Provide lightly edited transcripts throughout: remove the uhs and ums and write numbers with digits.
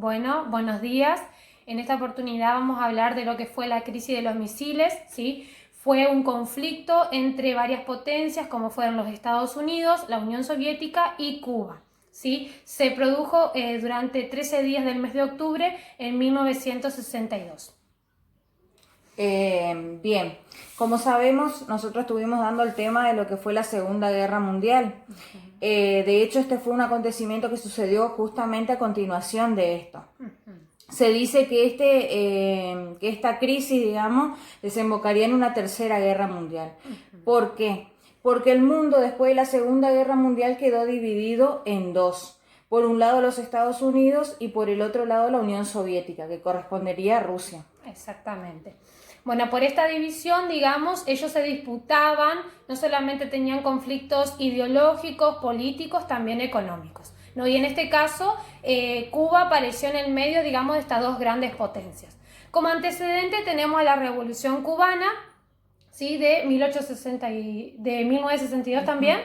Bueno, buenos días. En esta oportunidad vamos a hablar de lo que fue la crisis de los misiles, ¿sí? Fue un conflicto entre varias potencias como fueron los Estados Unidos, la Unión Soviética y Cuba, ¿sí? Se produjo durante 13 días del mes de octubre en 1962. Bien, como sabemos, nosotros estuvimos dando el tema de lo que fue la Segunda Guerra Mundial. De hecho, este fue un acontecimiento que sucedió justamente a continuación de esto. Se dice que esta crisis, digamos, desembocaría en una tercera guerra mundial. ¿Por qué? Porque el mundo después de la Segunda Guerra Mundial quedó dividido en dos. Por un lado los Estados Unidos y por el otro lado la Unión Soviética, que correspondería a Rusia. Exactamente. Bueno, por esta división, digamos, ellos se disputaban, no solamente tenían conflictos ideológicos, políticos, también económicos, ¿no? Y en este caso, Cuba apareció en el medio, digamos, de estas dos grandes potencias. Como antecedente tenemos a la Revolución Cubana, ¿sí? De 1962 también,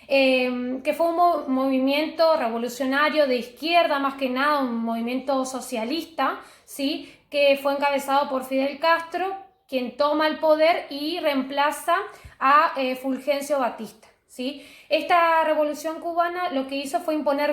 que fue un movimiento revolucionario de izquierda, más que nada un movimiento socialista, ¿sí? Que fue encabezado por Fidel Castro, quien toma el poder y reemplaza a Fulgencio Batista, ¿sí? Esta revolución cubana lo que hizo fue imponer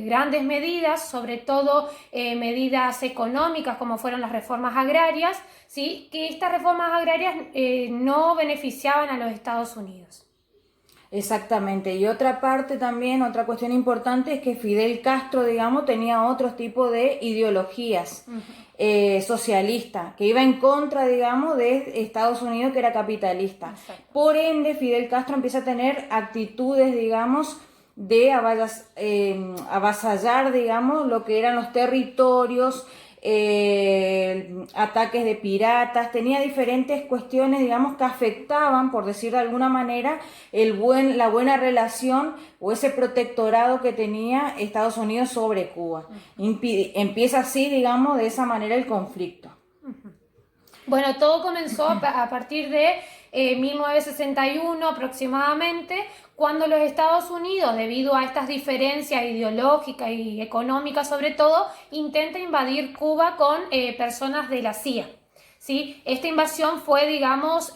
grandes medidas, sobre todo medidas económicas como fueron las reformas agrarias, ¿sí? Que estas reformas agrarias no beneficiaban a los Estados Unidos. Exactamente, y otra parte también, otra cuestión importante es que Fidel Castro, digamos, tenía otro tipo de ideologías socialistas, que iba en contra, digamos, de Estados Unidos, que era capitalista. Exacto. Por ende, Fidel Castro empieza a tener actitudes, digamos, de avasallar, digamos, lo que eran los territorios, ataques de piratas, tenía diferentes cuestiones, digamos, que afectaban, por decir de alguna manera, la buena relación o ese protectorado que tenía Estados Unidos sobre Cuba. Empieza así, digamos, de esa manera el conflicto. Bueno, todo comenzó a partir de 1961 aproximadamente, cuando los Estados Unidos, debido a estas diferencias ideológicas y económicas sobre todo, intenta invadir Cuba con personas de la CIA. ¿Sí? Esta invasión fue, digamos,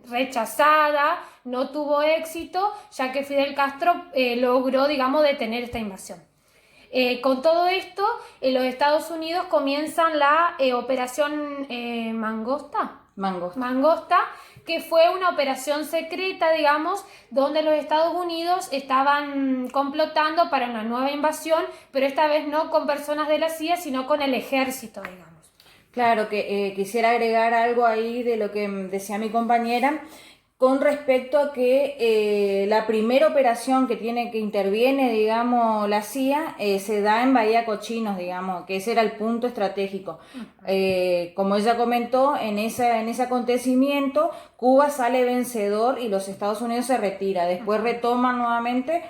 rechazada, no tuvo éxito, ya que Fidel Castro logró, digamos, detener esta invasión. Con todo esto, los Estados Unidos comienzan la operación Mangosta, que fue una operación secreta, digamos, donde los Estados Unidos estaban complotando para una nueva invasión, pero esta vez no con personas de la CIA, sino con el ejército, digamos. Claro, que quisiera agregar algo ahí de lo que decía mi compañera, con respecto a que la primera operación que interviene, digamos, la CIA, se da en Bahía Cochinos, digamos, que ese era el punto estratégico. Como ella comentó, en ese acontecimiento, Cuba sale vencedor y los Estados Unidos se retira. Después retoman nuevamente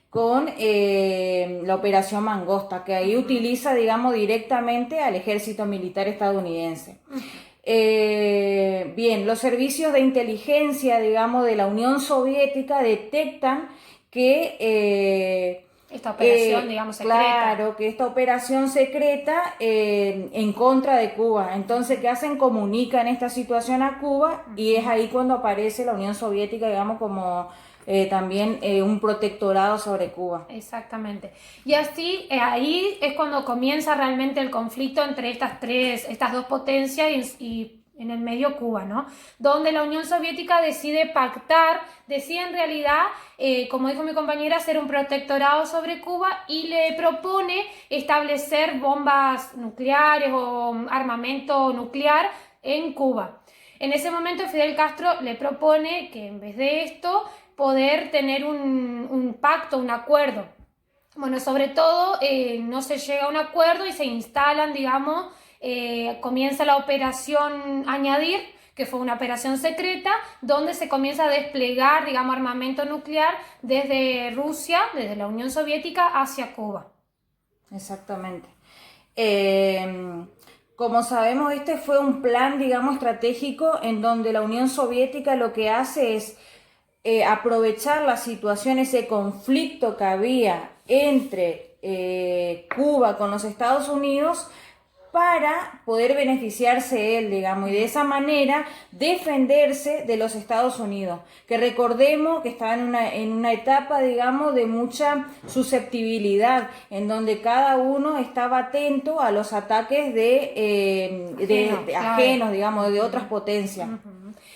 con la operación Mangosta, que ahí utiliza, digamos, directamente al ejército militar estadounidense. Bien, los servicios de inteligencia, digamos, de la Unión Soviética detectan que esta operación, digamos, secreta. Claro, que esta operación secreta en contra de Cuba. Entonces, ¿qué hacen? Comunican esta situación a Cuba y es ahí cuando aparece la Unión Soviética, digamos, como también un protectorado sobre Cuba. Exactamente. Y así, ahí es cuando comienza realmente el conflicto entre estas dos potencias y en el medio Cuba, ¿no? Donde la Unión Soviética decide en realidad, como dijo mi compañera, hacer un protectorado sobre Cuba y le propone establecer bombas nucleares o armamento nuclear en Cuba. En ese momento Fidel Castro le propone que en vez de esto poder tener un pacto, un acuerdo. Bueno, sobre todo no se llega a un acuerdo y se instalan, digamos, comienza la operación Añadir, que fue una operación secreta, donde se comienza a desplegar, digamos, armamento nuclear desde Rusia, desde la Unión Soviética, hacia Cuba. Exactamente. Como sabemos, este fue un plan, digamos, estratégico en donde la Unión Soviética lo que hace es aprovechar la situación, ese conflicto que había entre Cuba con los Estados Unidos para poder beneficiarse él, digamos, y de esa manera defenderse de los Estados Unidos, que recordemos que estaba en una etapa, digamos, de mucha susceptibilidad, en donde cada uno estaba atento a los ataques de ajenos, digamos, de otras potencias.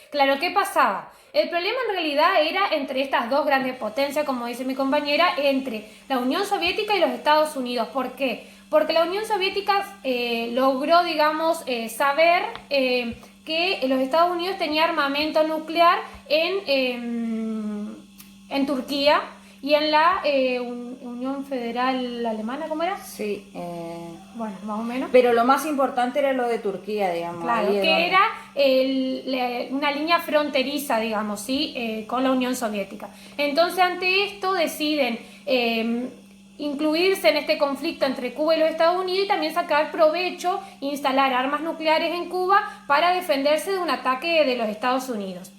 Claro, ¿qué pasaba? El problema en realidad era entre estas dos grandes potencias, como dice mi compañera, entre la Unión Soviética y los Estados Unidos. ¿Por qué? Porque la Unión Soviética logró, digamos, saber que los Estados Unidos tenía armamento nuclear en Turquía y en la Unión Federal Alemana, ¿cómo era? Sí. Bueno, más o menos. Pero lo más importante era lo de Turquía, digamos. Claro, que era una línea fronteriza, digamos, ¿sí? Con la Unión Soviética. Entonces, ante esto deciden incluirse en este conflicto entre Cuba y los Estados Unidos y también sacar provecho, instalar armas nucleares en Cuba para defenderse de un ataque de los Estados Unidos.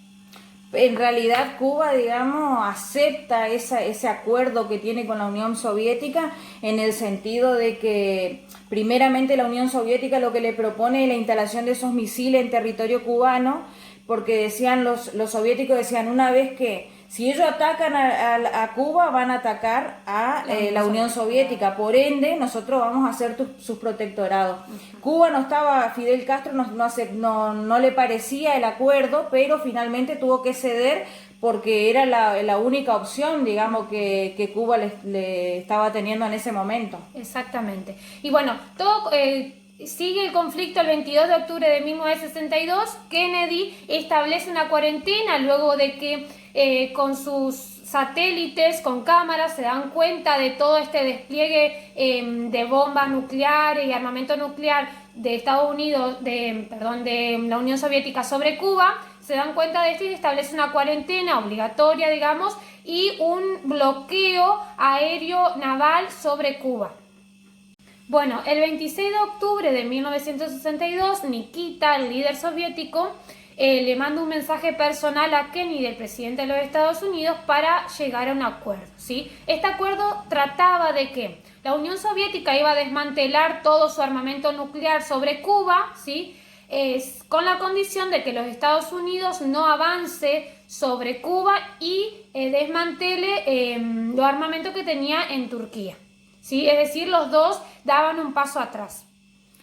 En realidad Cuba, digamos, acepta ese acuerdo que tiene con la Unión Soviética en el sentido de que primeramente la Unión Soviética lo que le propone es la instalación de esos misiles en territorio cubano, porque decían los soviéticos decían una vez que si ellos atacan a Cuba van a atacar a la Unión Soviética, por ende nosotros vamos a ser sus protectorados. Cuba no estaba, Fidel Castro no le parecía el acuerdo, pero finalmente tuvo que ceder porque era la única opción, digamos, que Cuba le estaba teniendo en ese momento. Exactamente. Y bueno, todo sigue el conflicto el 22 de octubre de 1962. Kennedy establece una cuarentena luego de que con sus satélites, con cámaras, se dan cuenta de todo este despliegue de bombas nucleares y armamento nuclear de Estados Unidos, de la Unión Soviética sobre Cuba. Se dan cuenta de esto y establece una cuarentena obligatoria, digamos, y un bloqueo aéreo naval sobre Cuba. Bueno, el 26 de octubre de 1962, Nikita, el líder soviético, le manda un mensaje personal a Kennedy, el presidente de los Estados Unidos, para llegar a un acuerdo, ¿sí? Este acuerdo trataba de que la Unión Soviética iba a desmantelar todo su armamento nuclear sobre Cuba, ¿sí? Con la condición de que los Estados Unidos no avance sobre Cuba y desmantele los armamentos que tenía en Turquía, ¿sí? Es decir, los dos daban un paso atrás.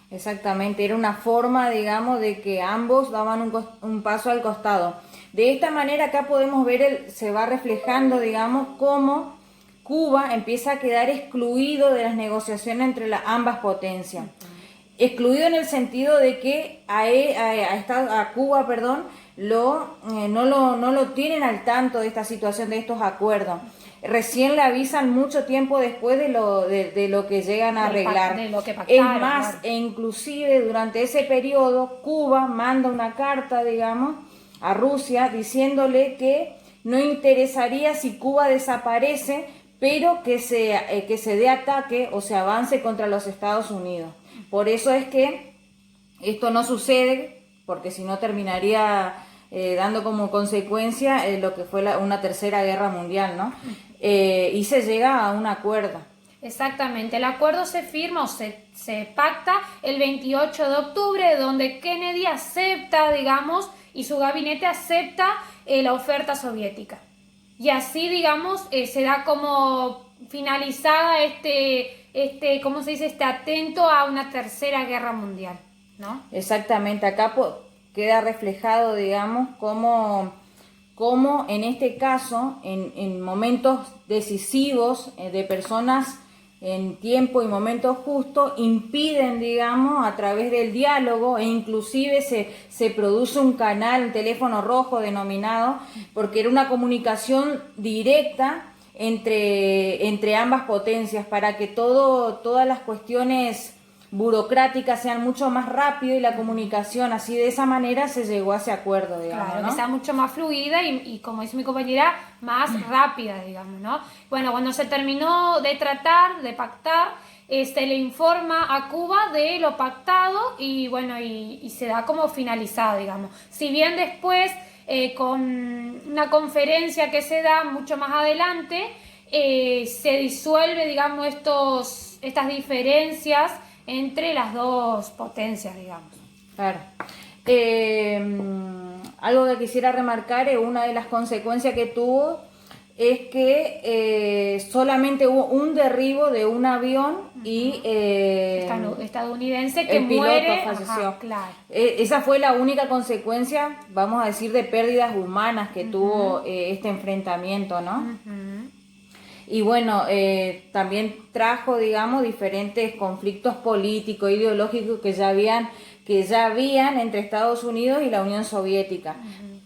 Exactamente, era una forma, digamos, de que ambos daban un paso al costado. De esta manera acá podemos ver, se va reflejando, digamos, cómo Cuba empieza a quedar excluido de las negociaciones entre ambas potencias. Excluido en el sentido de que a Cuba, no lo tienen al tanto de esta situación, de estos acuerdos. Recién le avisan mucho tiempo después de lo que llegan a arreglar. De lo que pactaron, es más, claro. E inclusive durante ese periodo, Cuba manda una carta, digamos, a Rusia diciéndole que no interesaría si Cuba desaparece, pero que se dé ataque o se avance contra los Estados Unidos. Por eso es que esto no sucede, porque si no terminaría dando como consecuencia lo que fue una tercera guerra mundial, ¿no? Y se llega a un acuerdo. Exactamente, el acuerdo se firma o se pacta el 28 de octubre, donde Kennedy acepta, digamos, y su gabinete acepta la oferta soviética. Y así, digamos, se da como finalizada ¿cómo se dice? Este atento a una tercera guerra mundial, ¿no? Exactamente, acá queda reflejado, digamos, cómo en este caso, en momentos decisivos de personas en tiempo y momento justo, impiden, digamos, a través del diálogo, e inclusive se produce un canal, un teléfono rojo denominado, porque era una comunicación directa entre ambas potencias, para que todas las cuestiones burocráticas sean mucho más rápido y la comunicación, así de esa manera se llegó a ese acuerdo, digamos, claro, ¿no? que sea mucho más fluida y como dice mi compañera, más rápida, digamos, ¿no? Bueno, cuando se terminó de tratar, de pactar, se le informa a Cuba de lo pactado y bueno, y se da como finalizado, digamos. Si bien después, con una conferencia que se da mucho más adelante, se disuelve, digamos, estas diferencias entre las dos potencias, digamos. Claro. Algo que quisiera remarcar es una de las consecuencias que tuvo es que solamente hubo un derribo de un avión y estadounidense que el piloto muere. falleció. Ajá, claro. Esa fue la única consecuencia, vamos a decir, de pérdidas humanas que tuvo este enfrentamiento, ¿no? Y bueno, también trajo, digamos, diferentes conflictos políticos, ideológicos que ya habían entre Estados Unidos y la Unión Soviética,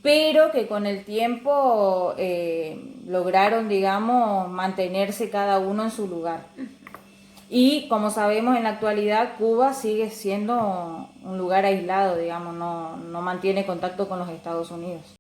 pero que con el tiempo lograron, digamos, mantenerse cada uno en su lugar. Y como sabemos, en la actualidad Cuba sigue siendo un lugar aislado, digamos, no mantiene contacto con los Estados Unidos.